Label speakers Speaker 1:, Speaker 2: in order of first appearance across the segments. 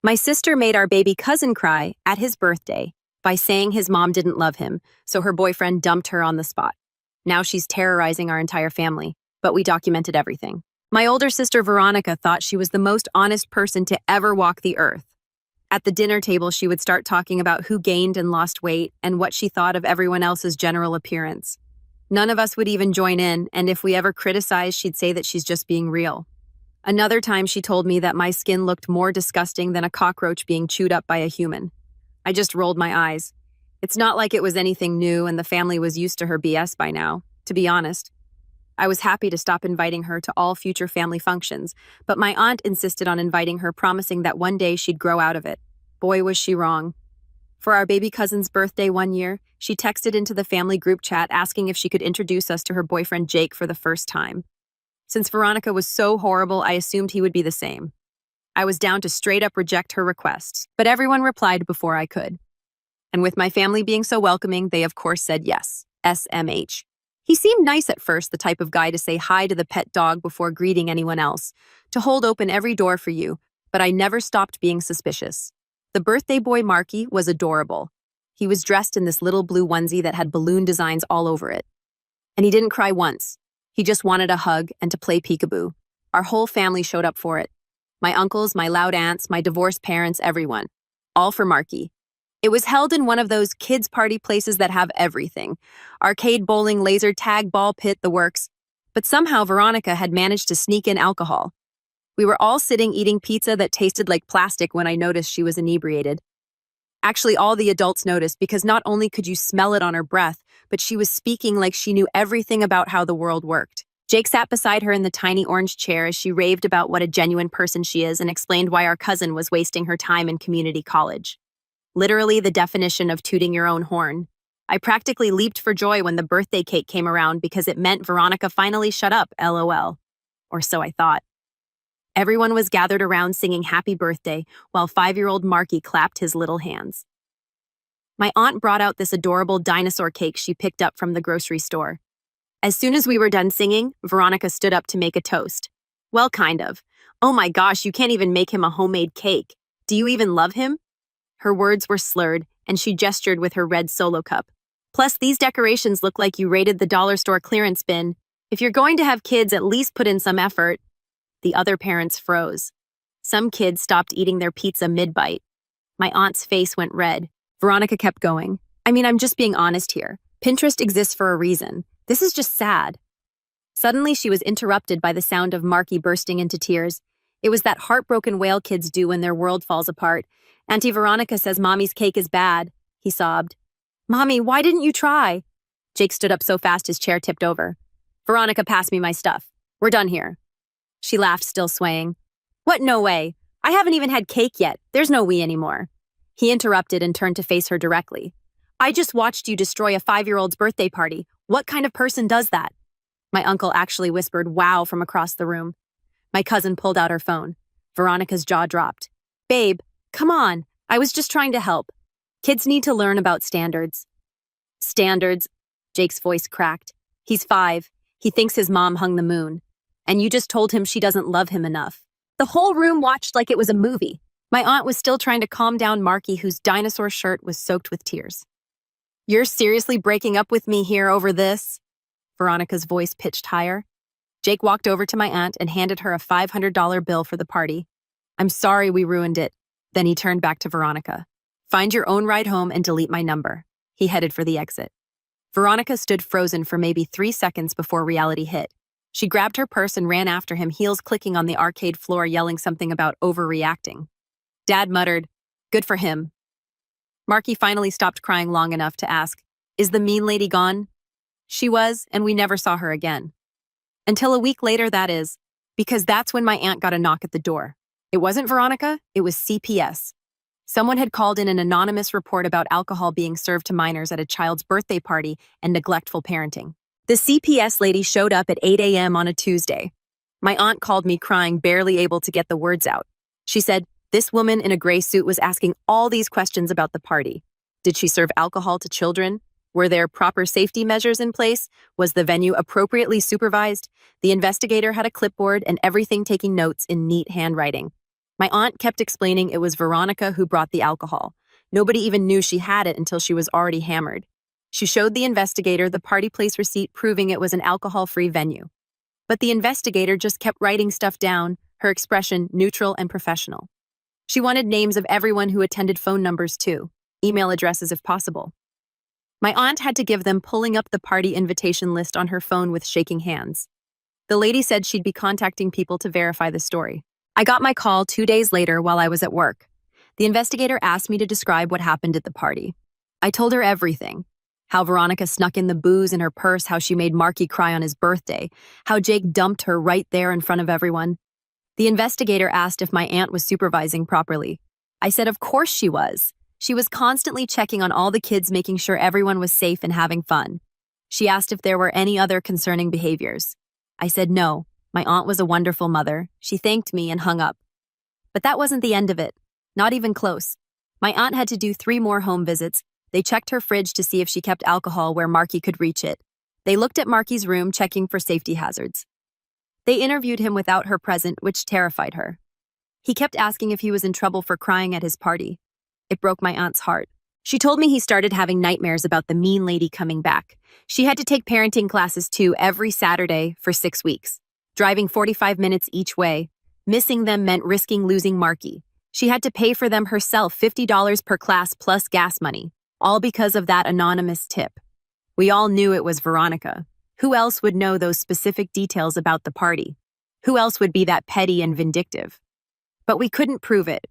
Speaker 1: My sister made our baby cousin cry at his birthday by saying his mom didn't love him, so her boyfriend dumped her on the spot. Now she's terrorizing our entire family, but we documented everything. My older sister Veronica thought she was the most honest person to ever walk the earth. At the dinner table, she would start talking about who gained and lost weight and what she thought of everyone else's general appearance. None of us would even join in, and if we ever criticized, she'd say that she's just being real. Another time she told me that my skin looked more disgusting than a cockroach being chewed up by a human. I just rolled my eyes. It's not like it was anything new and the family was used to her BS by now, to be honest. I was happy to stop inviting her to all future family functions, but my aunt insisted on inviting her, promising that one day she'd grow out of it. Boy, was she wrong. For our baby cousin's birthday one year, she texted into the family group chat asking if she could introduce us to her boyfriend Jake for the first time. Since Veronica was so horrible, I assumed he would be the same. I was down to straight up reject her requests, but everyone replied before I could. And with my family being so welcoming, they of course said yes, SMH. He seemed nice at first, the type of guy to say hi to the pet dog before greeting anyone else, to hold open every door for you, but I never stopped being suspicious. The birthday boy Marky was adorable. He was dressed in this little blue onesie that had balloon designs all over it. And he didn't cry once. He just wanted a hug and to play peekaboo. Our whole family showed up for it. My uncles, my loud aunts, my divorced parents, everyone. All for Marky. It was held in one of those kids' party places that have everything. Arcade, bowling, laser tag, ball pit, the works. But somehow Veronica had managed to sneak in alcohol. We were all sitting eating pizza that tasted like plastic when I noticed she was inebriated. Actually, all the adults noticed because not only could you smell it on her breath, but she was speaking like she knew everything about how the world worked. Jake sat beside her in the tiny orange chair as she raved about what a genuine person she is and explained why our cousin was wasting her time in community college. Literally the definition of tooting your own horn. I practically leaped for joy when the birthday cake came around because it meant Veronica finally shut up, LOL. Or so I thought. Everyone was gathered around singing happy birthday while 5-year-old Marky clapped his little hands. My aunt brought out this adorable dinosaur cake she picked up from the grocery store. As soon as we were done singing, Veronica stood up to make a toast. Well, kind of. Oh my gosh, you can't even make him a homemade cake. Do you even love him? Her words were slurred, and she gestured with her red Solo cup. Plus, these decorations look like you raided the dollar store clearance bin. If you're going to have kids, at least put in some effort. The other parents froze. Some kids stopped eating their pizza mid-bite. My aunt's face went red. Veronica kept going. I'm just being honest here. Pinterest exists for a reason. This is just sad. Suddenly, she was interrupted by the sound of Marky bursting into tears. It was that heartbroken wail kids do when their world falls apart. Auntie Veronica says Mommy's cake is bad, he sobbed. Mommy, why didn't you try? Jake stood up so fast his chair tipped over. Veronica, pass me my stuff. We're done here. She laughed, still swaying. What, no way? I haven't even had cake yet. There's no we anymore. He interrupted and turned to face her directly. I just watched you destroy a 5-year-old's birthday party. What kind of person does that? My uncle actually whispered wow from across the room. My cousin pulled out her phone. Veronica's jaw dropped. Babe, come on. I was just trying to help. Kids need to learn about standards. Standards? Jake's voice cracked. He's 5. He thinks his mom hung the moon. And you just told him she doesn't love him enough. The whole room watched like it was a movie. My aunt was still trying to calm down Marky, whose dinosaur shirt was soaked with tears. You're seriously breaking up with me here over this? Veronica's voice pitched higher. Jake walked over to my aunt and handed her a $500 bill for the party. I'm sorry we ruined it. Then he turned back to Veronica. Find your own ride home and delete my number. He headed for the exit. Veronica stood frozen for maybe 3 seconds before reality hit. She grabbed her purse and ran after him, heels clicking on the arcade floor, yelling something about overreacting. Dad muttered, good for him. Marky finally stopped crying long enough to ask, is the mean lady gone? She was, and we never saw her again. Until a week later, that is, because that's when my aunt got a knock at the door. It wasn't Veronica, it was CPS. Someone had called in an anonymous report about alcohol being served to minors at a child's birthday party and neglectful parenting. The CPS lady showed up at 8 a.m. on a Tuesday. My aunt called me crying, barely able to get the words out. She said, this woman in a gray suit was asking all these questions about the party. Did she serve alcohol to children? Were there proper safety measures in place? Was the venue appropriately supervised? The investigator had a clipboard and everything taking notes in neat handwriting. My aunt kept explaining it was Veronica who brought the alcohol. Nobody even knew she had it until she was already hammered. She showed the investigator the party place receipt proving it was an alcohol-free venue. But the investigator just kept writing stuff down, her expression neutral and professional. She wanted names of everyone who attended, phone numbers too, email addresses if possible. My aunt had to give them, pulling up the party invitation list on her phone with shaking hands. The lady said she'd be contacting people to verify the story. I got my call 2 days later while I was at work. The investigator asked me to describe what happened at the party. I told her everything. How Veronica snuck in the booze in her purse, how she made Marky cry on his birthday, how Jake dumped her right there in front of everyone. The investigator asked if my aunt was supervising properly. I said of course she was. She was constantly checking on all the kids, making sure everyone was safe and having fun. She asked if there were any other concerning behaviors. I said no. My aunt was a wonderful mother. She thanked me and hung up. But that wasn't the end of it. Not even close. My aunt had to do 3 more home visits. They checked her fridge to see if she kept alcohol where Marky could reach it. They looked at Marky's room, checking for safety hazards. They interviewed him without her present, which terrified her. He kept asking if he was in trouble for crying at his party. It broke my aunt's heart. She told me he started having nightmares about the mean lady coming back. She had to take parenting classes too every Saturday for 6 weeks, driving 45 minutes each way. Missing them meant risking losing Marky. She had to pay for them herself, $50 per class plus gas money, all because of that anonymous tip. We all knew it was Veronica. Who else would know those specific details about the party? Who else would be that petty and vindictive? But we couldn't prove it.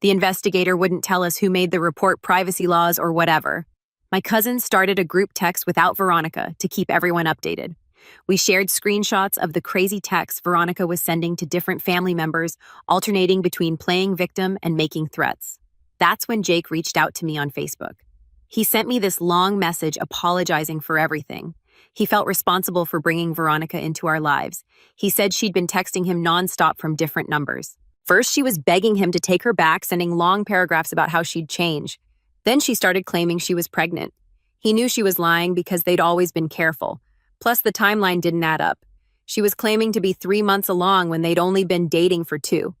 Speaker 1: The investigator wouldn't tell us who made the report, privacy laws, or whatever. My cousin started a group text without Veronica to keep everyone updated. We shared screenshots of the crazy texts Veronica was sending to different family members, alternating between playing victim and making threats. That's when Jake reached out to me on Facebook. He sent me this long message apologizing for everything. He felt responsible for bringing Veronica into our lives. He said she'd been texting him nonstop from different numbers. First, she was begging him to take her back, sending long paragraphs about how she'd change. Then she started claiming she was pregnant. He knew she was lying because they'd always been careful. Plus, the timeline didn't add up. She was claiming to be 3 months along when they'd only been dating for 2.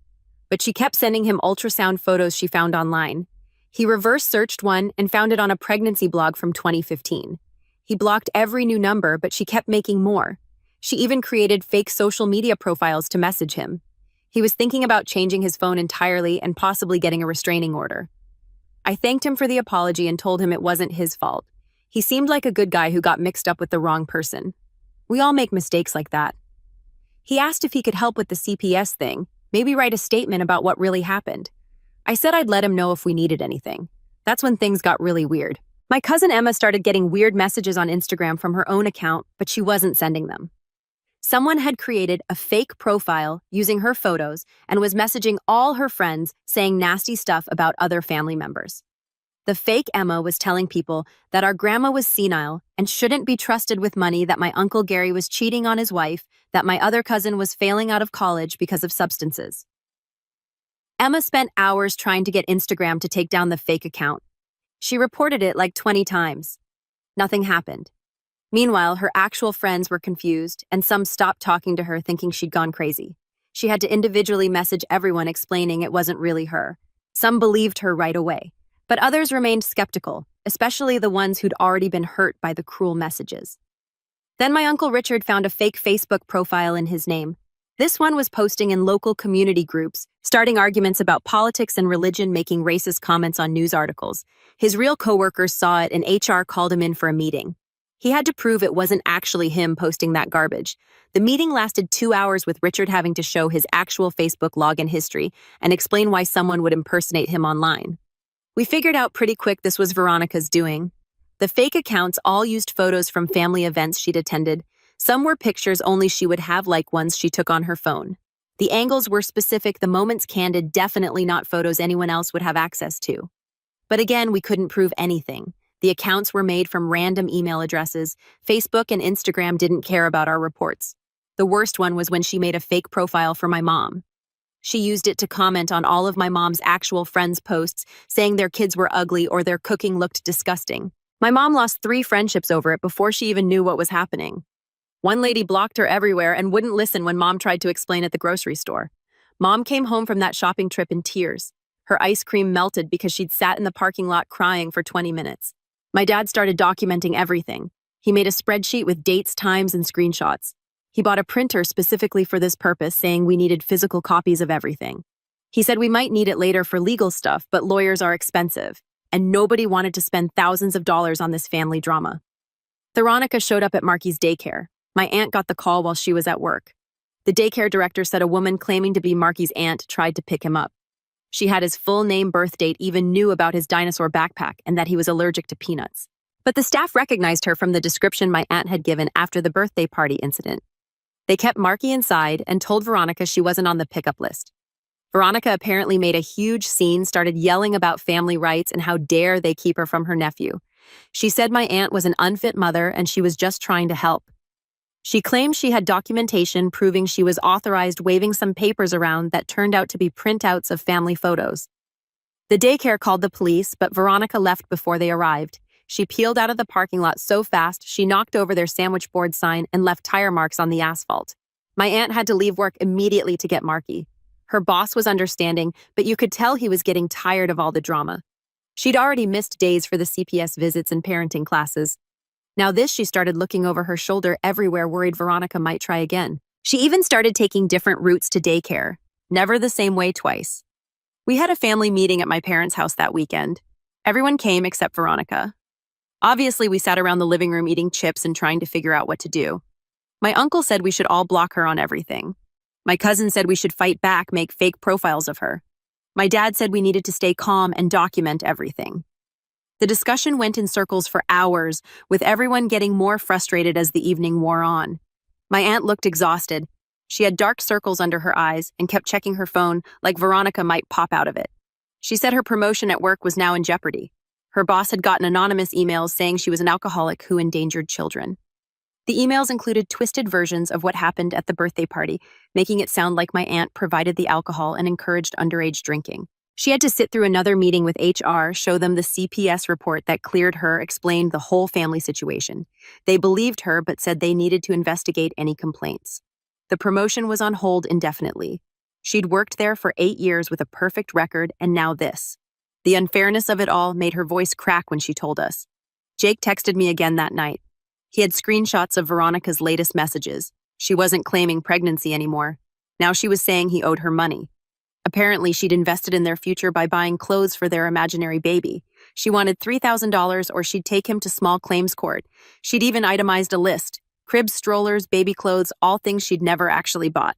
Speaker 1: But she kept sending him ultrasound photos she found online. He reverse searched one and found it on a pregnancy blog from 2015. He blocked every new number, but she kept making more. She even created fake social media profiles to message him. He was thinking about changing his phone entirely and possibly getting a restraining order. I thanked him for the apology and told him it wasn't his fault. He seemed like a good guy who got mixed up with the wrong person. We all make mistakes like that. He asked if he could help with the CPS thing, maybe write a statement about what really happened. I said I'd let him know if we needed anything. That's when things got really weird. My cousin Emma started getting weird messages on Instagram from her own account, but she wasn't sending them. Someone had created a fake profile using her photos and was messaging all her friends saying nasty stuff about other family members. The fake Emma was telling people that our grandma was senile and shouldn't be trusted with money, that my Uncle Gary was cheating on his wife, that my other cousin was failing out of college because of substances. Emma spent hours trying to get Instagram to take down the fake account. She reported it like 20 times. Nothing happened. Meanwhile, her actual friends were confused, and some stopped talking to her thinking she'd gone crazy. She had to individually message everyone explaining it wasn't really her. Some believed her right away, but others remained skeptical, especially the ones who'd already been hurt by the cruel messages. Then my Uncle Richard found a fake Facebook profile in his name. This one was posting in local community groups, starting arguments about politics and religion, making racist comments on news articles. His real coworkers saw it and HR called him in for a meeting. He had to prove it wasn't actually him posting that garbage. The meeting lasted 2 hours with Richard having to show his actual Facebook login history and explain why someone would impersonate him online. We figured out pretty quick this was Veronica's doing. The fake accounts all used photos from family events she'd attended. Some were pictures only she would have, like ones she took on her phone. The angles were specific, the moments candid, definitely not photos anyone else would have access to. But again, we couldn't prove anything. The accounts were made from random email addresses. Facebook and Instagram didn't care about our reports. The worst one was when she made a fake profile for my mom. She used it to comment on all of my mom's actual friends' posts, saying their kids were ugly or their cooking looked disgusting. My mom lost 3 friendships over it before she even knew what was happening. One lady blocked her everywhere and wouldn't listen when Mom tried to explain at the grocery store. Mom came home from that shopping trip in tears. Her ice cream melted because she'd sat in the parking lot crying for 20 minutes. My dad started documenting everything. He made a spreadsheet with dates, times, and screenshots. He bought a printer specifically for this purpose, saying we needed physical copies of everything. He said we might need it later for legal stuff, but lawyers are expensive, and nobody wanted to spend thousands of dollars on this family drama. Veronica showed up at Marky's daycare. My aunt got the call while she was at work. The daycare director said a woman claiming to be Marky's aunt tried to pick him up. She had his full name, birth date, even knew about his dinosaur backpack and that he was allergic to peanuts. But the staff recognized her from the description my aunt had given after the birthday party incident. They kept Marky inside and told Veronica she wasn't on the pickup list. Veronica apparently made a huge scene, started yelling about family rights and how dare they keep her from her nephew. She said my aunt was an unfit mother and she was just trying to help. She claimed she had documentation proving she was authorized, waving some papers around that turned out to be printouts of family photos. The daycare called the police, but Veronica left before they arrived. She peeled out of the parking lot so fast she knocked over their sandwich board sign and left tire marks on the asphalt. My aunt had to leave work immediately to get Marky. Her boss was understanding, but you could tell he was getting tired of all the drama. She'd already missed days for the CPS visits and parenting classes. Now she started looking over her shoulder everywhere, worried Veronica might try again. She even started taking different routes to daycare, never the same way twice. We had a family meeting at my parents' house that weekend. Everyone came except Veronica. Obviously, we sat around the living room eating chips and trying to figure out what to do. My uncle said we should all block her on everything. My cousin said we should fight back, make fake profiles of her. My dad said we needed to stay calm and document everything. The discussion went in circles for hours, with everyone getting more frustrated as the evening wore on. My aunt looked exhausted. She had dark circles under her eyes and kept checking her phone like Veronica might pop out of it. She said her promotion at work was now in jeopardy. Her boss had gotten anonymous emails saying she was an alcoholic who endangered children. The emails included twisted versions of what happened at the birthday party, making it sound like my aunt provided the alcohol and encouraged underage drinking. She had to sit through another meeting with HR, show them the CPS report that cleared her, explained the whole family situation. They believed her, but said they needed to investigate any complaints. The promotion was on hold indefinitely. She'd worked there for 8 years with a perfect record, and now this. The unfairness of it all made her voice crack when she told us. Jake texted me again that night. He had screenshots of Veronica's latest messages. She wasn't claiming pregnancy anymore. Now she was saying he owed her money. Apparently, she'd invested in their future by buying clothes for their imaginary baby. She wanted $3,000 or she'd take him to small claims court. She'd even itemized a list: cribs, strollers, baby clothes, all things she'd never actually bought.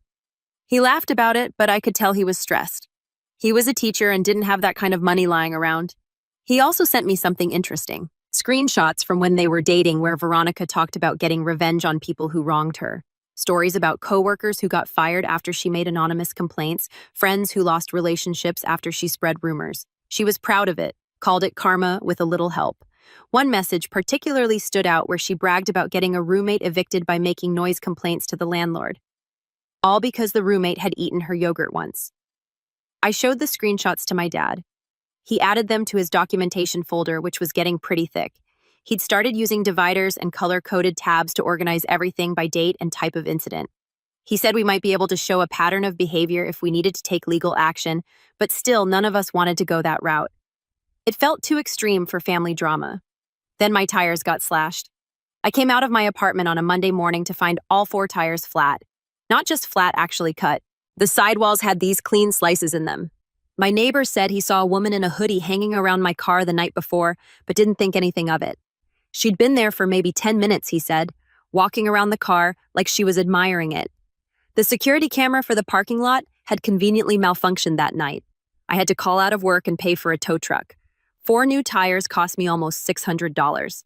Speaker 1: He laughed about it, but I could tell he was stressed. He was a teacher and didn't have that kind of money lying around. He also sent me something interesting. Screenshots from when they were dating where Veronica talked about getting revenge on people who wronged her. Stories about coworkers who got fired after she made anonymous complaints, friends who lost relationships after she spread rumors. She was proud of it, called it karma with a little help. One message particularly stood out where she bragged about getting a roommate evicted by making noise complaints to the landlord. All because the roommate had eaten her yogurt once. I showed the screenshots to my dad. He added them to his documentation folder, which was getting pretty thick. He'd started using dividers and color-coded tabs to organize everything by date and type of incident. He said we might be able to show a pattern of behavior if we needed to take legal action, but still none of us wanted to go that route. It felt too extreme for family drama. Then my tires got slashed. I came out of my apartment on a Monday morning to find all 4 tires flat. Not just flat, actually cut. The sidewalls had these clean slices in them. My neighbor said he saw a woman in a hoodie hanging around my car the night before, but didn't think anything of it. She'd been there for maybe 10 minutes, he said, walking around the car like she was admiring it. The security camera for the parking lot had conveniently malfunctioned that night. I had to call out of work and pay for a tow truck. 4 new tires cost me almost $600.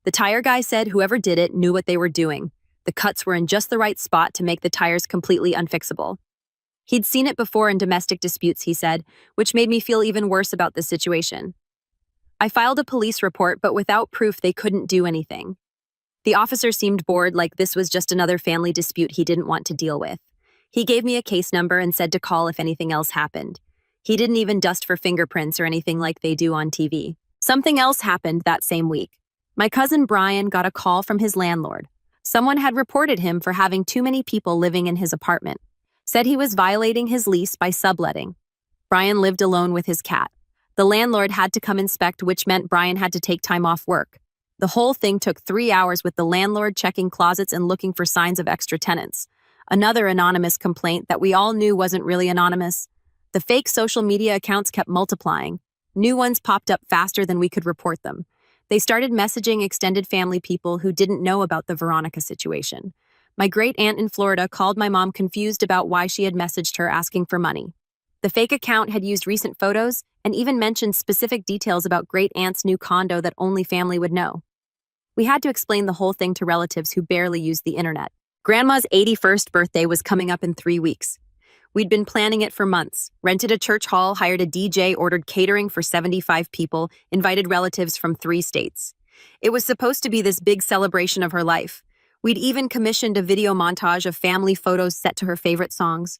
Speaker 1: The tire guy said whoever did it knew what they were doing. The cuts were in just the right spot to make the tires completely unfixable. He'd seen it before in domestic disputes, he said, which made me feel even worse about the situation. I filed a police report, but without proof they couldn't do anything. The officer seemed bored, like this was just another family dispute he didn't want to deal with. He gave me a case number and said to call if anything else happened. He didn't even dust for fingerprints or anything like they do on TV. Something else happened that same week. My cousin Brian got a call from his landlord. Someone had reported him for having too many people living in his apartment. Said he was violating his lease by subletting. Brian lived alone with his cat. The landlord had to come inspect, which meant Brian had to take time off work. The whole thing took 3 hours with the landlord checking closets and looking for signs of extra tenants. Another anonymous complaint that we all knew wasn't really anonymous. The fake social media accounts kept multiplying. New ones popped up faster than we could report them. They started messaging extended family people who didn't know about the Veronica situation. My great aunt in Florida called my mom confused about why she had messaged her asking for money. The fake account had used recent photos and even mentioned specific details about great aunt's new condo that only family would know. We had to explain the whole thing to relatives who barely used the internet. Grandma's 81st birthday was coming up in 3 weeks. We'd been planning it for months, rented a church hall, hired a DJ, ordered catering for 75 people, invited relatives from 3 states. It was supposed to be this big celebration of her life. We'd even commissioned a video montage of family photos set to her favorite songs.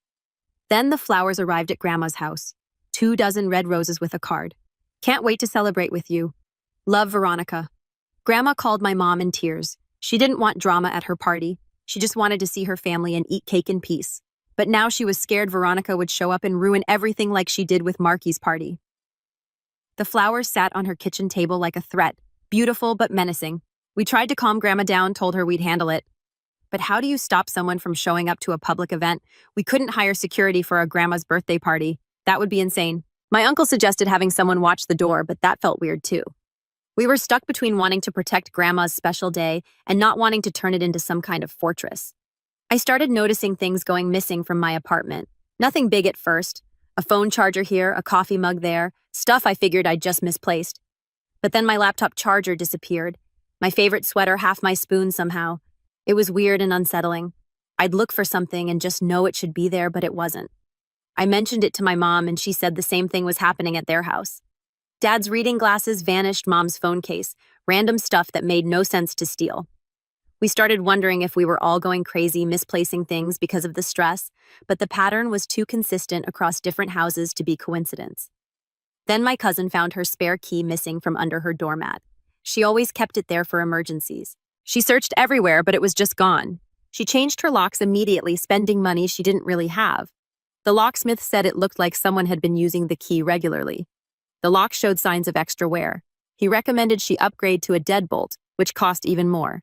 Speaker 1: Then the flowers arrived at Grandma's house. 24 red roses with a card. Can't wait to celebrate with you. Love, Veronica. Grandma called my mom in tears. She didn't want drama at her party. She just wanted to see her family and eat cake in peace. But now she was scared Veronica would show up and ruin everything like she did with Marky's party. The flowers sat on her kitchen table like a threat, beautiful but menacing. We tried to calm Grandma down, told her we'd handle it. But how do you stop someone from showing up to a public event? We couldn't hire security for our grandma's birthday party. That would be insane. My uncle suggested having someone watch the door, but that felt weird too. We were stuck between wanting to protect Grandma's special day and not wanting to turn it into some kind of fortress. I started noticing things going missing from my apartment. Nothing big at first. A phone charger here, a coffee mug there, stuff I figured I'd just misplaced. But then my laptop charger disappeared. My favorite sweater, half my spoon somehow. It was weird and unsettling. I'd look for something and just know it should be there, but it wasn't. I mentioned it to my mom and she said the same thing was happening at their house. Dad's reading glasses vanished, Mom's phone case, random stuff that made no sense to steal. We started wondering if we were all going crazy, misplacing things because of the stress, but the pattern was too consistent across different houses to be coincidence. Then my cousin found her spare key missing from under her doormat. She always kept it there for emergencies. She searched everywhere, but it was just gone. She changed her locks immediately, spending money she didn't really have. The locksmith said it looked like someone had been using the key regularly. The lock showed signs of extra wear. He recommended she upgrade to a deadbolt, which cost even more.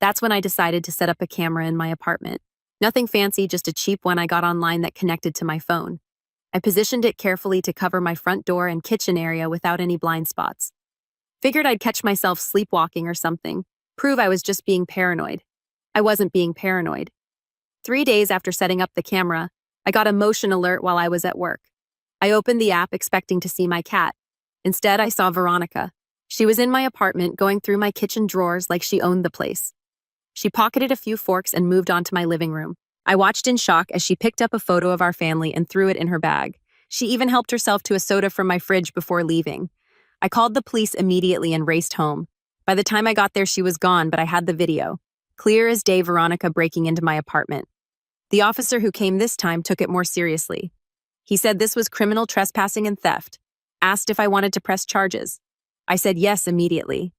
Speaker 1: That's when I decided to set up a camera in my apartment. Nothing fancy, just a cheap one I got online that connected to my phone. I positioned it carefully to cover my front door and kitchen area without any blind spots. Figured I'd catch myself sleepwalking or something. Prove I was just being paranoid. I wasn't being paranoid. 3 days after setting up the camera, I got a motion alert while I was at work. I opened the app expecting to see my cat. Instead, I saw Veronica. She was in my apartment going through my kitchen drawers like she owned the place. She pocketed a few forks and moved on to my living room. I watched in shock as she picked up a photo of our family and threw it in her bag. She even helped herself to a soda from my fridge before leaving. I called the police immediately and raced home. By the time I got there, she was gone, but I had the video. Clear as day, Veronica breaking into my apartment. The officer who came this time took it more seriously. He said this was criminal trespassing and theft. Asked if I wanted to press charges. I said yes immediately.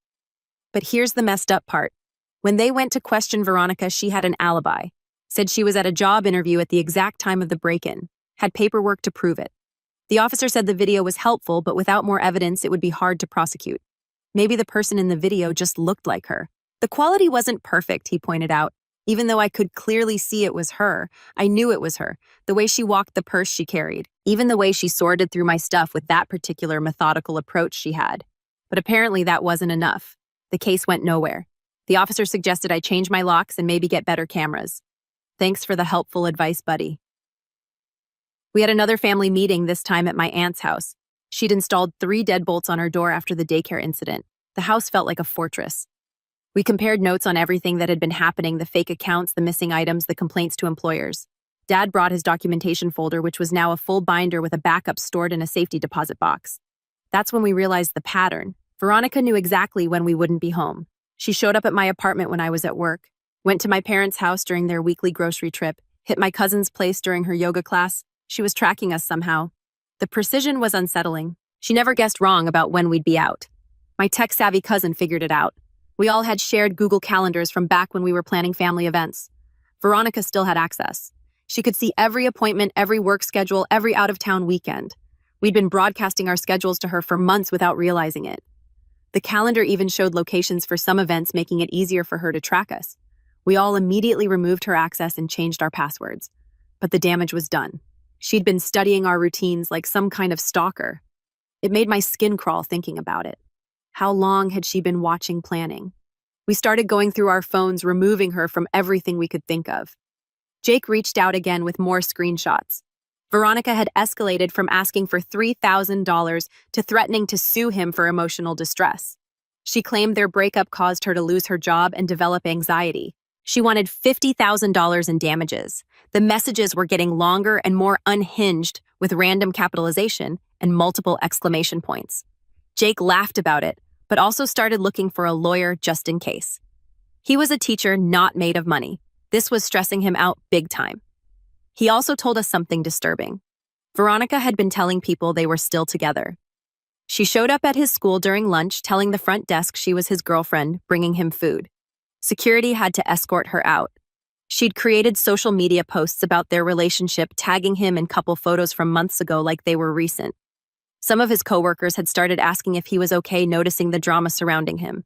Speaker 1: But here's the messed up part. When they went to question Veronica, she had an alibi. Said she was at a job interview at the exact time of the break-in. Had paperwork to prove it. The officer said the video was helpful, but without more evidence, it would be hard to prosecute. Maybe the person in the video just looked like her. The quality wasn't perfect, he pointed out. Even though I could clearly see it was her, I knew it was her. The way she walked, the purse she carried. Even the way she sorted through my stuff with that particular methodical approach she had. But apparently that wasn't enough. The case went nowhere. The officer suggested I change my locks and maybe get better cameras. Thanks for the helpful advice, buddy. We had another family meeting, this time at my aunt's house. She'd installed 3 deadbolts on her door after the daycare incident. The house felt like a fortress. We compared notes on everything that had been happening, the fake accounts, the missing items, the complaints to employers. Dad brought his documentation folder, which was now a full binder with a backup stored in a safety deposit box. That's when we realized the pattern. Veronica knew exactly when we wouldn't be home. She showed up at my apartment when I was at work, went to my parents' house during their weekly grocery trip, hit my cousin's place during her yoga class. She was tracking us somehow. The precision was unsettling. She never guessed wrong about when we'd be out. My tech-savvy cousin figured it out. We all had shared Google calendars from back when we were planning family events. Veronica still had access. She could see every appointment, every work schedule, every out-of-town weekend. We'd been broadcasting our schedules to her for months without realizing it. The calendar even showed locations for some events, making it easier for her to track us. We all immediately removed her access and changed our passwords. But the damage was done. She'd been studying our routines like some kind of stalker. It made my skin crawl thinking about it. How long had she been watching, planning? We started going through our phones, removing her from everything we could think of. Jake reached out again with more screenshots. Veronica had escalated from asking for $3,000 to threatening to sue him for emotional distress. She claimed their breakup caused her to lose her job and develop anxiety. She wanted $50,000 in damages. The messages were getting longer and more unhinged, with random capitalization and multiple exclamation points. Jake laughed about it, but also started looking for a lawyer just in case. He was a teacher not made of money. This was stressing him out big time. He also told us something disturbing. Veronica had been telling people they were still together. She showed up at his school during lunch, telling the front desk she was his girlfriend, bringing him food. Security had to escort her out. She'd created social media posts about their relationship, tagging him in couple photos from months ago like they were recent. Some of his coworkers had started asking if he was okay, noticing the drama surrounding him.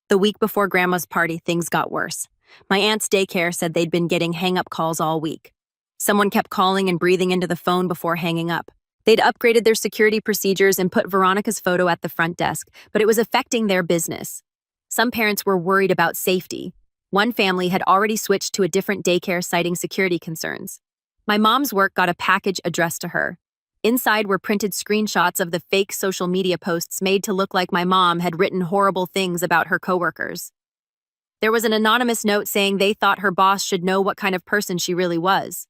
Speaker 1: The week before Grandma's party, things got worse. My aunt's daycare said they'd been getting hang-up calls all week. Someone kept calling and breathing into the phone before hanging up. They'd upgraded their security procedures and put Veronica's photo at the front desk, but it was affecting their business. Some parents were worried about safety. One family had already switched to a different daycare, citing security concerns. My mom's work got a package addressed to her. Inside were printed screenshots of the fake social media posts made to look like my mom had written horrible things about her coworkers. There was an anonymous note saying they thought her boss should know what kind of person she really was.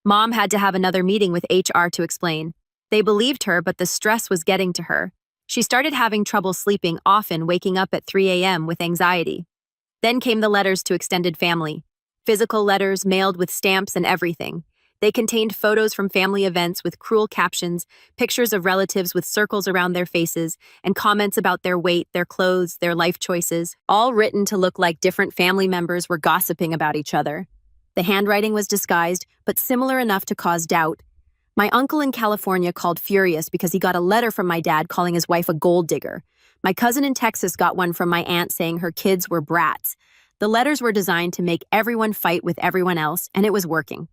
Speaker 1: Mom had to have another meeting with HR to explain. They believed her, but the stress was getting to her. She started having trouble sleeping, often waking up at 3 a.m. with anxiety. Then came the letters to extended family. Physical letters mailed with stamps and everything. They contained photos from family events with cruel captions, pictures of relatives with circles around their faces, and comments about their weight, their clothes, their life choices, all written to look like different family members were gossiping about each other. The handwriting was disguised, but similar enough to cause doubt. My uncle in California called furious because he got a letter from my dad calling his wife a gold digger. My cousin in Texas got one from my aunt saying her kids were brats. The letters were designed to make everyone fight with everyone else, and it was working.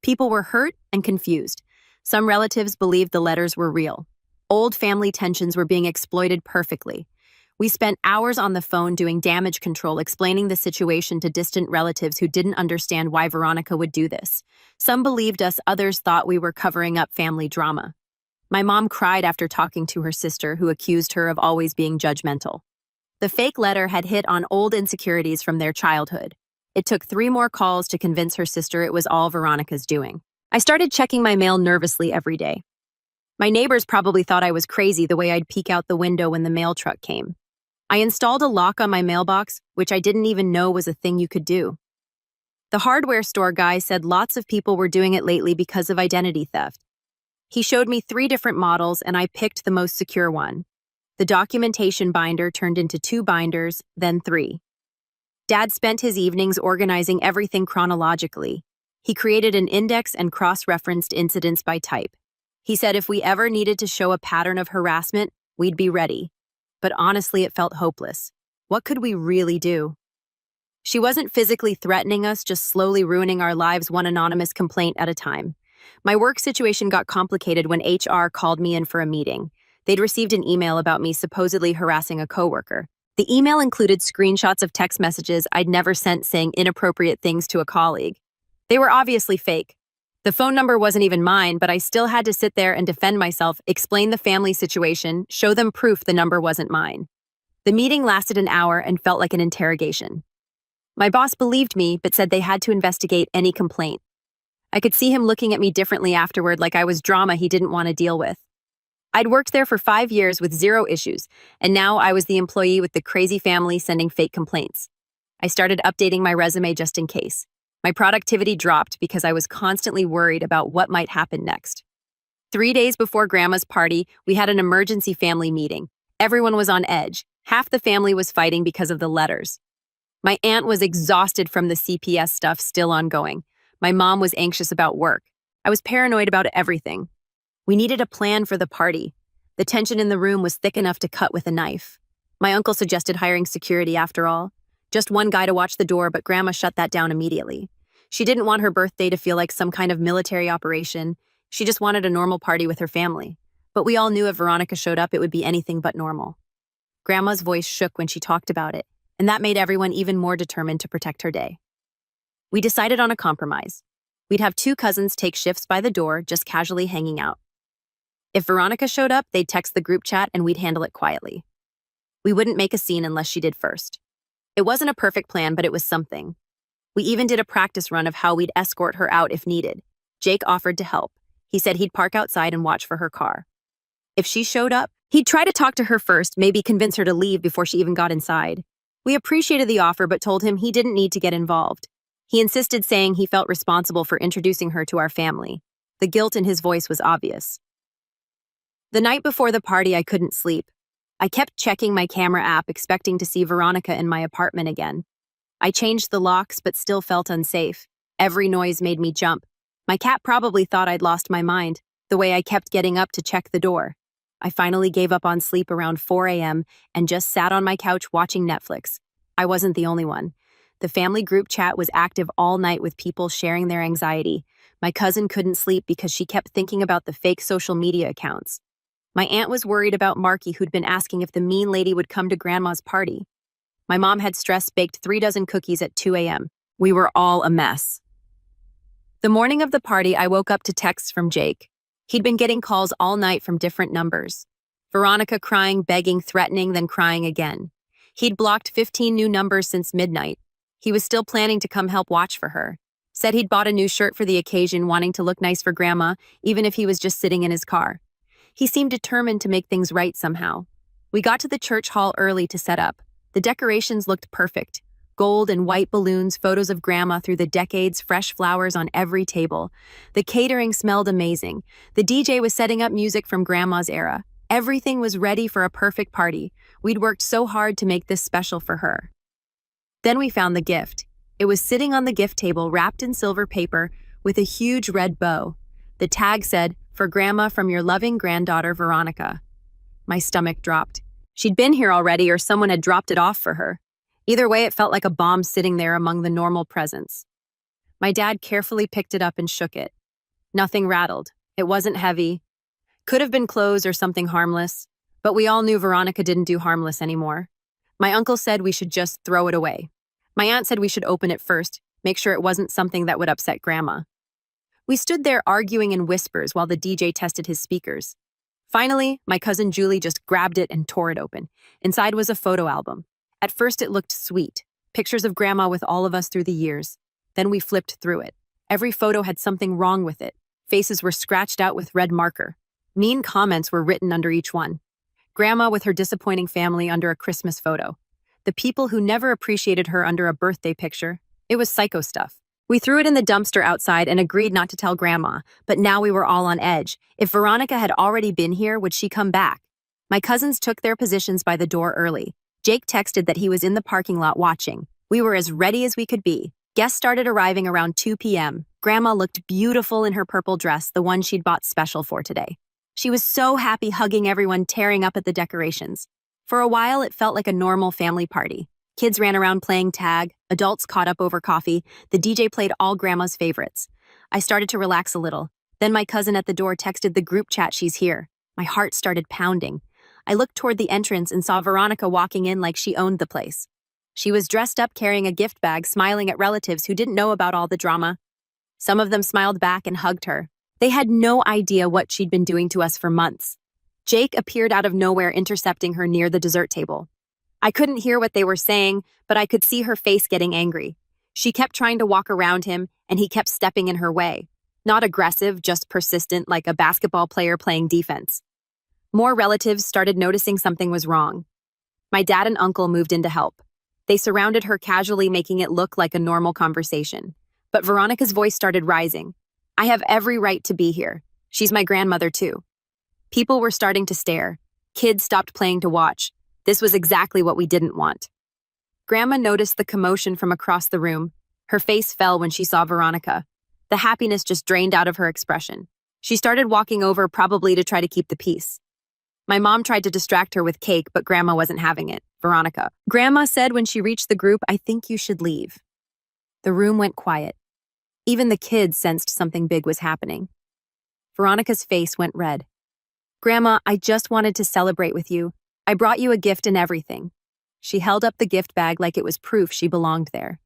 Speaker 1: People were hurt and confused. Some relatives believed the letters were real. Old family tensions were being exploited perfectly. We spent hours on the phone doing damage control, explaining the situation to distant relatives who didn't understand why Veronica would do this. Some believed us, others thought we were covering up family drama. My mom cried after talking to her sister, who accused her of always being judgmental. The fake letter had hit on old insecurities from their childhood. It took 3 more calls to convince her sister it was all Veronica's doing. I started checking my mail nervously every day. My neighbors probably thought I was crazy the way I'd peek out the window when the mail truck came. I installed a lock on my mailbox, which I didn't even know was a thing you could do. The hardware store guy said lots of people were doing it lately because of identity theft. He showed me 3 different models, and I picked the most secure one. The documentation binder turned into 2 binders, then 3. Dad spent his evenings organizing everything chronologically. He created an index and cross-referenced incidents by type. He said if we ever needed to show a pattern of harassment, we'd be ready. But honestly, it felt hopeless. What could we really do? She wasn't physically threatening us, just slowly ruining our lives, one anonymous complaint at a time. My work situation got complicated when HR called me in for a meeting. They'd received an email about me supposedly harassing a coworker. The email included screenshots of text messages I'd never sent saying inappropriate things to a colleague. They were obviously fake. The phone number wasn't even mine, but I still had to sit there and defend myself, explain the family situation, show them proof the number wasn't mine. The meeting lasted an hour and felt like an interrogation. My boss believed me, but said they had to investigate any complaint. I could see him looking at me differently afterward, like I was drama he didn't want to deal with. I'd worked there for 5 years with 0 issues, and now I was the employee with the crazy family sending fake complaints. I started updating my resume just in case. My productivity dropped because I was constantly worried about what might happen next. 3 days before Grandma's party, we had an emergency family meeting. Everyone was on edge. Half the family was fighting because of the letters. My aunt was exhausted from the CPS stuff still ongoing. My mom was anxious about work. I was paranoid about everything. We needed a plan for the party. The tension in the room was thick enough to cut with a knife. My uncle suggested hiring security after all. Just one guy to watch the door, but Grandma shut that down immediately. She didn't want her birthday to feel like some kind of military operation. She just wanted a normal party with her family. But we all knew if Veronica showed up, it would be anything but normal. Grandma's voice shook when she talked about it, and that made everyone even more determined to protect her day. We decided on a compromise. We'd have two cousins take shifts by the door, just casually hanging out. If Veronica showed up, they'd text the group chat and we'd handle it quietly. We wouldn't make a scene unless she did first. It wasn't a perfect plan, but it was something. We even did a practice run of how we'd escort her out if needed. Jake offered to help. He said he'd park outside and watch for her car. If she showed up, he'd try to talk to her first, maybe convince her to leave before she even got inside. We appreciated the offer but told him he didn't need to get involved. He insisted, saying he felt responsible for introducing her to our family. The guilt in his voice was obvious. The night before the party, I couldn't sleep. I kept checking my camera app, expecting to see Veronica in my apartment again. I changed the locks but still felt unsafe. Every noise made me jump. My cat probably thought I'd lost my mind, the way I kept getting up to check the door. I finally gave up on sleep around 4 a.m. and just sat on my couch watching Netflix. I wasn't the only one. The family group chat was active all night with people sharing their anxiety. My cousin couldn't sleep because she kept thinking about the fake social media accounts. My aunt was worried about Marky, who'd been asking if the mean lady would come to Grandma's party. My mom had stress-baked 3 dozen cookies at 2 a.m. We were all a mess. The morning of the party, I woke up to texts from Jake. He'd been getting calls all night from different numbers. Veronica crying, begging, threatening, then crying again. He'd blocked 15 new numbers since midnight. He was still planning to come help watch for her. Said he'd bought a new shirt for the occasion, wanting to look nice for Grandma, even if he was just sitting in his car. He seemed determined to make things right somehow. We got to the church hall early to set up. The decorations looked perfect. Gold and white balloons, photos of Grandma through the decades, fresh flowers on every table. The catering smelled amazing. The DJ was setting up music from Grandma's era. Everything was ready for a perfect party. We'd worked so hard to make this special for her. Then we found the gift. It was sitting on the gift table, wrapped in silver paper with a huge red bow. The tag said, "For Grandma from your loving granddaughter, Veronica." My stomach dropped. She'd been here already, or someone had dropped it off for her. Either way, it felt like a bomb sitting there among the normal presents. My dad carefully picked it up and shook it. Nothing rattled. It wasn't heavy. Could have been clothes or something harmless, but we all knew Veronica didn't do harmless anymore. My uncle said we should just throw it away. My aunt said we should open it first, make sure it wasn't something that would upset Grandma. We stood there arguing in whispers while the DJ tested his speakers. Finally, my cousin Julie just grabbed it and tore it open. Inside was a photo album. At first it looked sweet, pictures of Grandma with all of us through the years. Then we flipped through it. Every photo had something wrong with it. Faces were scratched out with red marker. Mean comments were written under each one. Grandma with her disappointing family under a Christmas photo. The people who never appreciated her under a birthday picture. It was psycho stuff. We threw it in the dumpster outside and agreed not to tell Grandma, but now we were all on edge. If Veronica had already been here, would she come back? My cousins took their positions by the door early. Jake texted that he was in the parking lot watching. We were as ready as we could be. Guests started arriving around 2 p.m. Grandma looked beautiful in her purple dress, the one she'd bought special for today. She was so happy, hugging everyone, tearing up at the decorations. For a while, it felt like a normal family party. Kids ran around playing tag, adults caught up over coffee, the DJ played all Grandma's favorites. I started to relax a little. Then my cousin at the door texted the group chat she's here. My heart started pounding. I looked toward the entrance and saw Veronica walking in like she owned the place. She was dressed up, carrying a gift bag, smiling at relatives who didn't know about all the drama. Some of them smiled back and hugged her. They had no idea what she'd been doing to us for months. Jake appeared out of nowhere, intercepting her near the dessert table. I couldn't hear what they were saying, but I could see her face getting angry. She kept trying to walk around him, and he kept stepping in her way. Not aggressive, just persistent, like a basketball player playing defense. More relatives started noticing something was wrong. My dad and uncle moved in to help. They surrounded her casually, making it look like a normal conversation. But Veronica's voice started rising. "I have every right to be here. She's my grandmother, too." People were starting to stare. Kids stopped playing to watch. This was exactly what we didn't want. Grandma noticed the commotion from across the room. Her face fell when she saw Veronica. The happiness just drained out of her expression. She started walking over, probably to try to keep the peace. My mom tried to distract her with cake, but Grandma wasn't having it. Veronica. Grandma said when she reached the group, "I think you should leave." The room went quiet. Even the kids sensed something big was happening. Veronica's face went red. "Grandma, I just wanted to celebrate with you. I brought you a gift and everything." She held up the gift bag like it was proof she belonged there.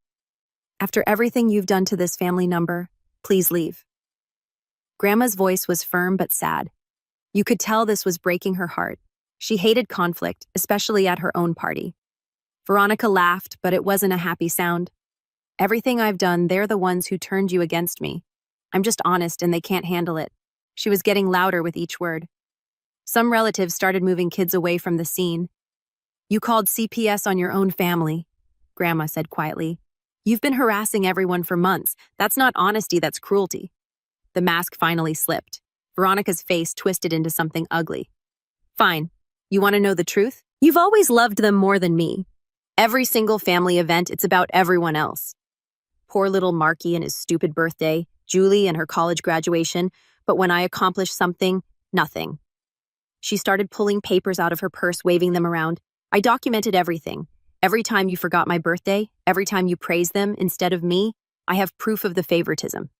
Speaker 1: "After everything you've done to this family number, please leave." Grandma's voice was firm but sad. You could tell this was breaking her heart. She hated conflict, especially at her own party. Veronica laughed, but it wasn't a happy sound. "Everything I've done, they're the ones who turned you against me. I'm just honest and they can't handle it." She was getting louder with each word. Some relatives started moving kids away from the scene. "You called CPS on your own family," Grandma said quietly. "You've been harassing everyone for months. That's not honesty, that's cruelty." The mask finally slipped. Veronica's face twisted into something ugly. "Fine. You want to know the truth? You've always loved them more than me. Every single family event, it's about everyone else. Poor little Marky and his stupid birthday, Julie and her college graduation, but when I accomplished something, nothing." She started pulling papers out of her purse, waving them around. "I documented everything. Every time you forgot my birthday, every time you praised them instead of me, I have proof of the favoritism."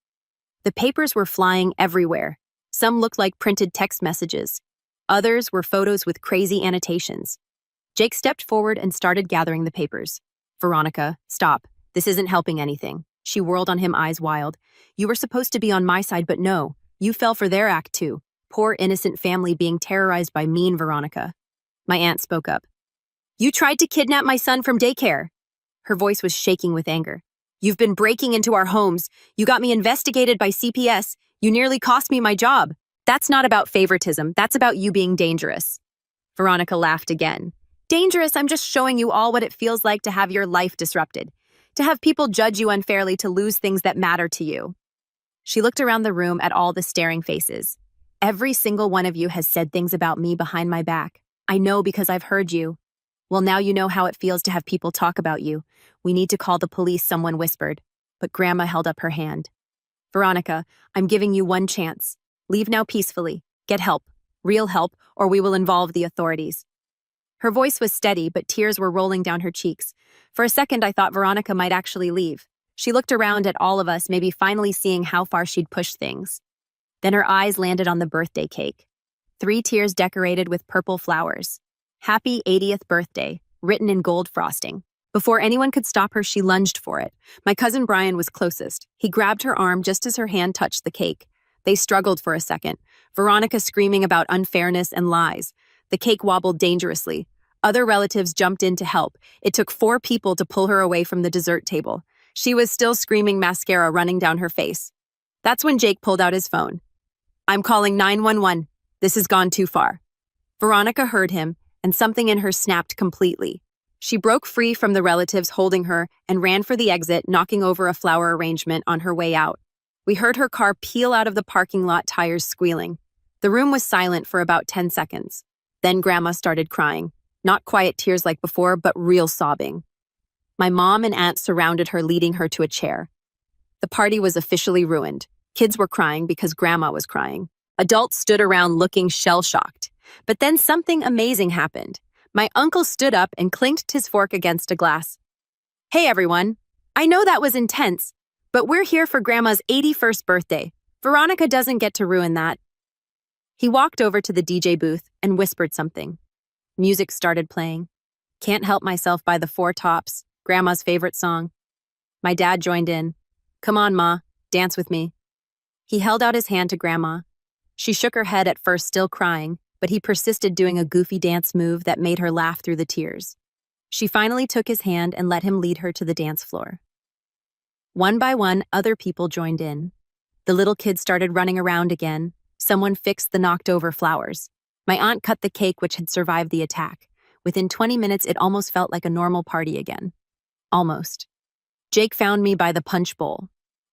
Speaker 1: The papers were flying everywhere. Some looked like printed text messages. Others were photos with crazy annotations. Jake stepped forward and started gathering the papers. "Veronica, stop. This isn't helping anything." She whirled on him, eyes wild. "You were supposed to be on my side, but no. You fell for their act too. Poor innocent family being terrorized by mean Veronica." My aunt spoke up. "You tried to kidnap my son from daycare." Her voice was shaking with anger. "You've been breaking into our homes. You got me investigated by CPS. You nearly cost me my job. That's not about favoritism. That's about you being dangerous." Veronica laughed again. "Dangerous? I'm just showing you all what it feels like to have your life disrupted. To have people judge you unfairly, to lose things that matter to you." She looked around the room at all the staring faces. "Every single one of you has said things about me behind my back. I know because I've heard you. Well, now you know how it feels to have people talk about you. We need to call the police," someone whispered. But Grandma held up her hand. "Veronica, I'm giving you one chance. Leave now peacefully. Get help. Real help, or we will involve the authorities." Her voice was steady, but tears were rolling down her cheeks. For a second, I thought Veronica might actually leave. She looked around at all of us, maybe finally seeing how far she'd pushed things. Then her eyes landed on the birthday cake. 3 tiers decorated with purple flowers. "Happy 80th birthday," written in gold frosting. Before anyone could stop her, she lunged for it. My cousin Brian was closest. He grabbed her arm just as her hand touched the cake. They struggled for a second, Veronica screaming about unfairness and lies. The cake wobbled dangerously. Other relatives jumped in to help. It took 4 people to pull her away from the dessert table. She was still screaming, mascara running down her face. That's when Jake pulled out his phone. "I'm calling 911. This has gone too far." Veronica heard him, and something in her snapped completely. She broke free from the relatives holding her and ran for the exit, knocking over a flower arrangement on her way out. We heard her car peel out of the parking lot, tires squealing. The room was silent for about 10 seconds. Then Grandma started crying. Not quiet tears like before, but real sobbing. My mom and aunt surrounded her, leading her to a chair. The party was officially ruined. Kids were crying because Grandma was crying. Adults stood around looking shell-shocked. But then something amazing happened. My uncle stood up and clinked his fork against a glass. "Hey everyone, I know that was intense, but we're here for Grandma's 81st birthday. Veronica doesn't get to ruin that." He walked over to the DJ booth and whispered something. Music started playing. "Can't Help Myself" by the Four Tops, Grandma's favorite song. My dad joined in. "Come on, Ma, dance with me." He held out his hand to Grandma. She shook her head at first, still crying, but he persisted, doing a goofy dance move that made her laugh through the tears. She finally took his hand and let him lead her to the dance floor. One by one, other people joined in. The little kids started running around again. Someone fixed the knocked-over flowers. My aunt cut the cake, which had survived the attack. Within 20 minutes, it almost felt like a normal party again. Almost. Jake found me by the punch bowl.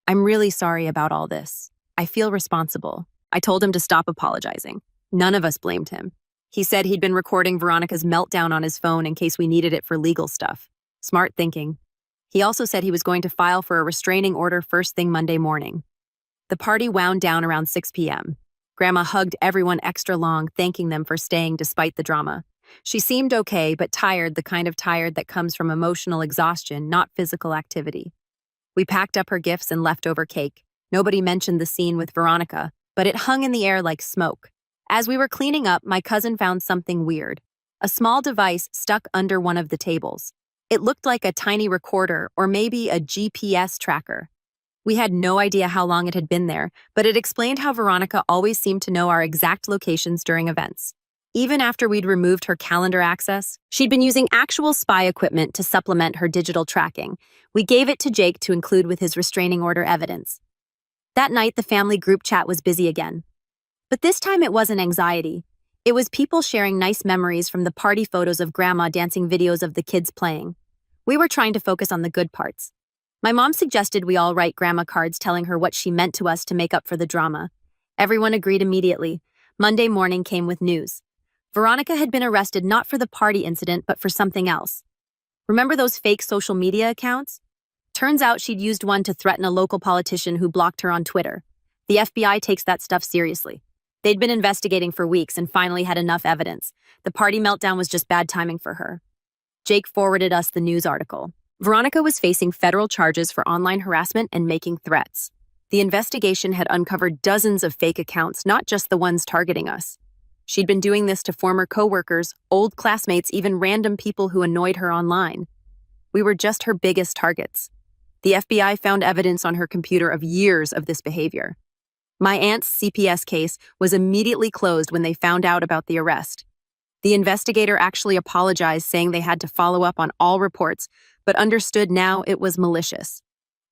Speaker 1: "I'm really sorry about all this. I feel responsible." I told him to stop apologizing. None of us blamed him. He said he'd been recording Veronica's meltdown on his phone in case we needed it for legal stuff. Smart thinking. He also said he was going to file for a restraining order first thing Monday morning. The party wound down around 6 p.m. Grandma hugged everyone extra long, thanking them for staying despite the drama. She seemed okay, but tired, the kind of tired that comes from emotional exhaustion, not physical activity. We packed up her gifts and leftover cake. Nobody mentioned the scene with Veronica, but it hung in the air like smoke. As we were cleaning up, my cousin found something weird. A small device stuck under one of the tables. It looked like a tiny recorder or maybe a GPS tracker. We had no idea how long it had been there, but it explained how Veronica always seemed to know our exact locations during events. Even after we'd removed her calendar access, she'd been using actual spy equipment to supplement her digital tracking. We gave it to Jake to include with his restraining order evidence. That night, the family group chat was busy again. But this time it wasn't anxiety. It was people sharing nice memories from the party photos of Grandma dancing videos of the kids playing. We were trying to focus on the good parts. My mom suggested we all write Grandma cards telling her what she meant to us to make up for the drama. Everyone agreed immediately. Monday morning came with news. Veronica had been arrested not for the party incident, but for something else. Remember those fake social media accounts? Turns out she'd used one to threaten a local politician who blocked her on Twitter. The FBI takes that stuff seriously. They'd been investigating for weeks and finally had enough evidence. The party meltdown was just bad timing for her. Jake forwarded us the news article. Veronica was facing federal charges for online harassment and making threats. The investigation had uncovered dozens of fake accounts, not just the ones targeting us. She'd been doing this to former coworkers, old classmates, even random people who annoyed her online. We were just her biggest targets. The FBI found evidence on her computer of years of this behavior. My aunt's CPS case was immediately closed when they found out about the arrest. The investigator actually apologized, saying they had to follow up on all reports, but understood now it was malicious.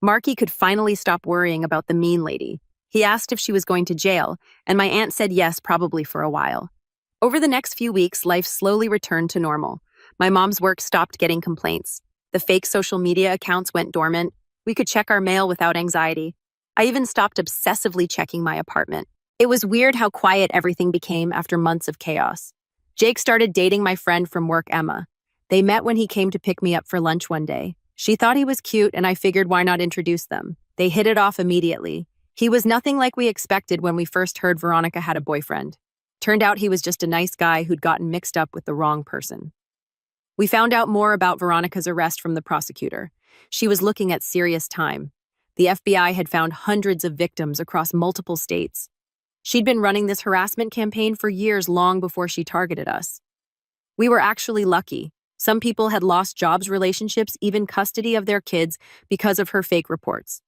Speaker 1: Marky could finally stop worrying about the mean lady. He asked if she was going to jail, and my aunt said yes, probably for a while. Over the next few weeks, life slowly returned to normal. My mom's work stopped getting complaints. The fake social media accounts went dormant. We could check our mail without anxiety. I even stopped obsessively checking my apartment. It was weird how quiet everything became after months of chaos. Jake started dating my friend from work, Emma. They met when he came to pick me up for lunch one day. She thought he was cute, and I figured why not introduce them. They hit it off immediately. He was nothing like we expected when we first heard Veronica had a boyfriend. Turned out he was just a nice guy who'd gotten mixed up with the wrong person. We found out more about Veronica's arrest from the prosecutor. She was looking at serious time. The FBI had found hundreds of victims across multiple states. She'd been running this harassment campaign for years, long before she targeted us. We were actually lucky. Some people had lost jobs, relationships, even custody of their kids because of her fake reports.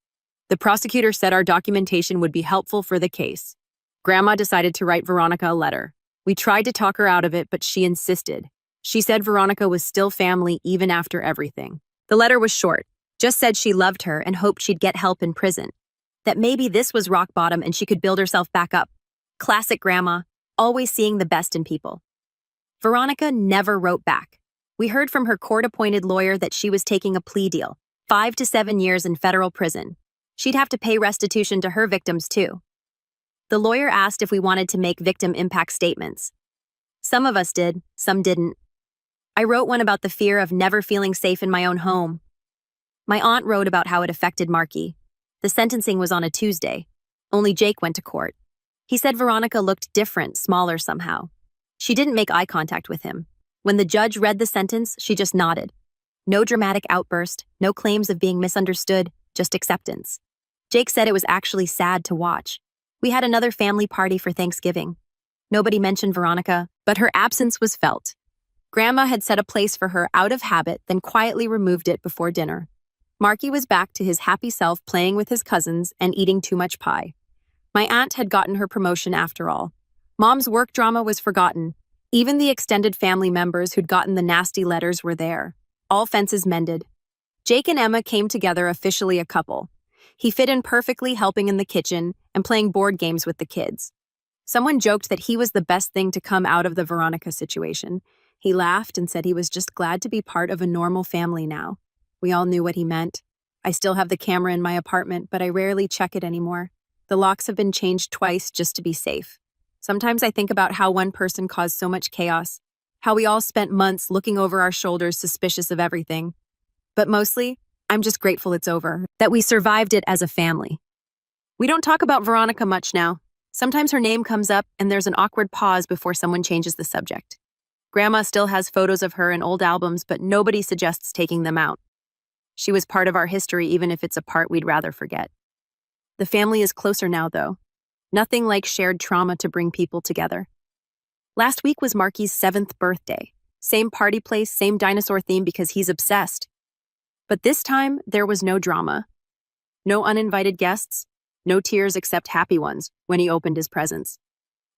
Speaker 1: The prosecutor said our documentation would be helpful for the case. Grandma decided to write Veronica a letter. We tried to talk her out of it, but she insisted. She said Veronica was still family even after everything. The letter was short, just said she loved her and hoped she'd get help in prison. That maybe this was rock bottom and she could build herself back up. Classic Grandma, always seeing the best in people. Veronica never wrote back. We heard from her court-appointed lawyer that she was taking a plea deal, 5 to 7 years in federal prison. She'd have to pay restitution to her victims, too. The lawyer asked if we wanted to make victim impact statements. Some of us did, some didn't. I wrote one about the fear of never feeling safe in my own home. My aunt wrote about how it affected Marky. The sentencing was on a Tuesday. Only Jake went to court. He said Veronica looked different, smaller somehow. She didn't make eye contact with him. When the judge read the sentence, she just nodded. No dramatic outburst, no claims of being misunderstood, just acceptance. Jake said it was actually sad to watch. We had another family party for Thanksgiving. Nobody mentioned Veronica, but her absence was felt. Grandma had set a place for her out of habit, then quietly removed it before dinner. Marky was back to his happy self, playing with his cousins and eating too much pie. My aunt had gotten her promotion after all. Mom's work drama was forgotten. Even the extended family members who'd gotten the nasty letters were there. All fences mended. Jake and Emma came together officially a couple. He fit in perfectly, helping in the kitchen and playing board games with the kids. Someone joked that he was the best thing to come out of the Veronica situation. He laughed and said he was just glad to be part of a normal family now. We all knew what he meant. I still have the camera in my apartment, but I rarely check it anymore. The locks have been changed twice just to be safe. Sometimes I think about how one person caused so much chaos, how we all spent months looking over our shoulders, suspicious of everything. But mostly, I'm just grateful it's over, that we survived it as a family. We don't talk about Veronica much now. Sometimes her name comes up and there's an awkward pause before someone changes the subject. Grandma still has photos of her in old albums, but nobody suggests taking them out. She was part of our history, even if it's a part we'd rather forget. The family is closer now, though. Nothing like shared trauma to bring people together. Last week was Marky's 7th birthday. Same party place, same dinosaur theme because he's obsessed. But this time, there was no drama. No uninvited guests, no tears except happy ones when he opened his presents.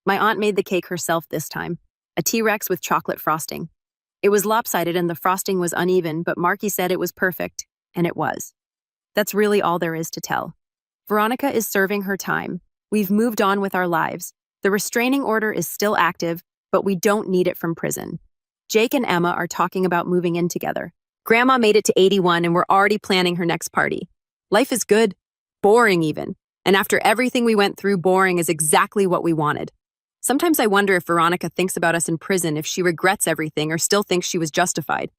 Speaker 1: My aunt made the cake herself this time, a T-Rex with chocolate frosting. It was lopsided and the frosting was uneven, but Marky said it was perfect, and it was. That's really all there is to tell. Veronica is serving her time. We've moved on with our lives. The restraining order is still active, but we don't need it from prison. Jake and Emma are talking about moving in together. Grandma made it to 81 and we're already planning her next party. Life is good, boring even. And after everything we went through, boring is exactly what we wanted. Sometimes I wonder if Veronica thinks about us in prison, if she regrets everything or still thinks she was justified.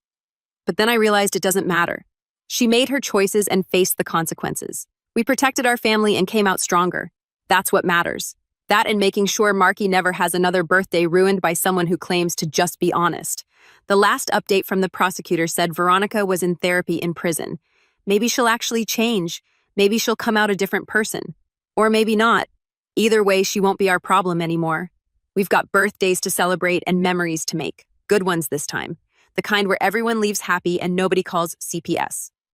Speaker 1: But then I realized it doesn't matter. She made her choices and faced the consequences. We protected our family and came out stronger. That's what matters. That and making sure Marky never has another birthday ruined by someone who claims to just be honest. The last update from the prosecutor said Veronica was in therapy in prison. Maybe she'll actually change. Maybe she'll come out a different person. Or maybe not. Either way, she won't be our problem anymore. We've got birthdays to celebrate and memories to make. Good ones this time. The kind where everyone leaves happy and nobody calls CPS.